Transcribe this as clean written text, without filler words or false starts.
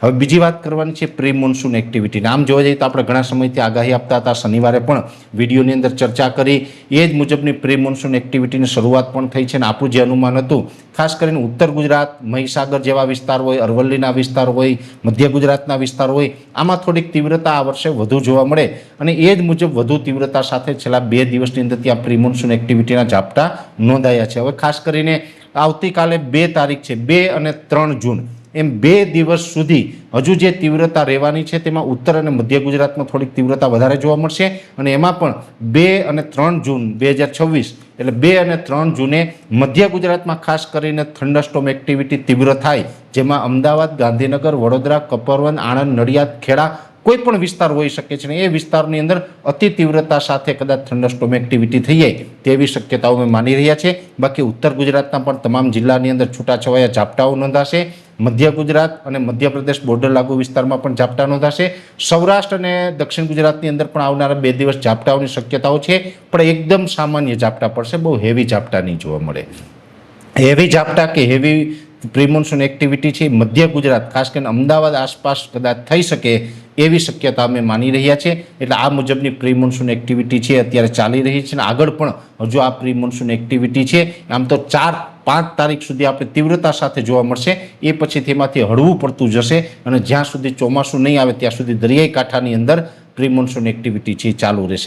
હવે બીજી વાત કરવાની છે પ્રી મોન્સૂન એક્ટિવિટીની. આમ જોવા જઈએ તો આપણે ઘણા સમયથી આગાહી આપતા હતા, શનિવારે પણ વિડીયોની અંદર ચર્ચા કરી, એ જ મુજબની પ્રી મોન્સૂન એક્ટિવિટીની શરૂઆત પણ થઈ છે. અને આપણું જે અનુમાન હતું, ખાસ કરીને ઉત્તર ગુજરાત, મહીસાગર જેવા વિસ્તાર હોય, અરવલ્લીના વિસ્તાર હોય, મધ્ય ગુજરાતના વિસ્તાર હોય, આમાં થોડીક તીવ્રતા આ વર્ષે વધુ જોવા મળે અને એ જ મુજબ વધુ તીવ્રતા સાથે છેલ્લા 2 દિવસની અંદર ત્યાં પ્રી મોન્સૂન એક્ટિવિટીના ઝાપટા નોંધાયા છે. હવે ખાસ કરીને આવતીકાલે 2 તારીખ છે, 2 અને 3 જૂન, એમ 2 દિવસ સુધી હજુ જે તીવ્રતા રહેવાની છે તેમાં ઉત્તર અને મધ્ય ગુજરાતમાં થોડીક તીવ્રતા વધારે જોવા મળશે. અને એમાં પણ 2 અને 3 જૂન 2026 એટલે 2 અને 3 જૂને મધ્ય ગુજરાતમાં ખાસ કરીને થંડરસ્ટોર્મ એક્ટિવિટી તીવ્ર થાય, જેમાં અમદાવાદ, ગાંધીનગર, વડોદરા, કપરવંત, આણંદ, નડિયાદ, ખેડા કોઈ પણ વિસ્તાર હોઈ શકે છે. ને એ વિસ્તારની અંદર અતિ તીવ્રતા સાથે કદાચ થંડરસ્ટોર્મ એક્ટિવિટી થઈ જાય તેવી શક્યતાઓ અમે માની રહ્યા છે. બાકી ઉત્તર ગુજરાતના પણ તમામ જિલ્લાની અંદર છૂટાછવાયા ઝાપટાઓ નોંધાશે. મધ્ય ગુજરાત અને મધ્યપ્રદેશ બોર્ડર લાગુ વિસ્તારમાં પણ ઝાપટા નોંધાશે. સૌરાષ્ટ્ર અને દક્ષિણ ગુજરાતની અંદર પણ આવનારા 2 દિવસ ઝાપટાઓની શક્યતાઓ છે, પણ એકદમ સામાન્ય ઝાપટા પડશે, બહુ હેવી ઝાપટા નહીં જોવા મળે. હેવી ઝાપટા કે હેવી પ્રી મોન્સૂન એક્ટિવિટી છે મધ્ય ગુજરાત, ખાસ કરીને અમદાવાદ આસપાસ કદાચ થઈ શકે એવી શક્યતા અમે માની રહ્યા છીએ. એટલે આ મુજબની પ્રી મોન્સૂન એક્ટિવિટી છે અત્યારે ચાલી રહી છે અને આગળ પણ હજુ આ પ્રી મોન્સૂન એક્ટિવિટી છે આમ તો 4-5 તારીખ સુધી આપણે તીવ્રતા સાથે જોવા મળશે. એ પછી તેમાંથી હળવું પડતું જશે અને જ્યાં સુધી ચોમાસું નહીં આવે ત્યાં સુધી દરિયાઈ કાંઠાની અંદર પ્રી મોન્સૂન એક્ટિવિટી છે ચાલુ રહેશે.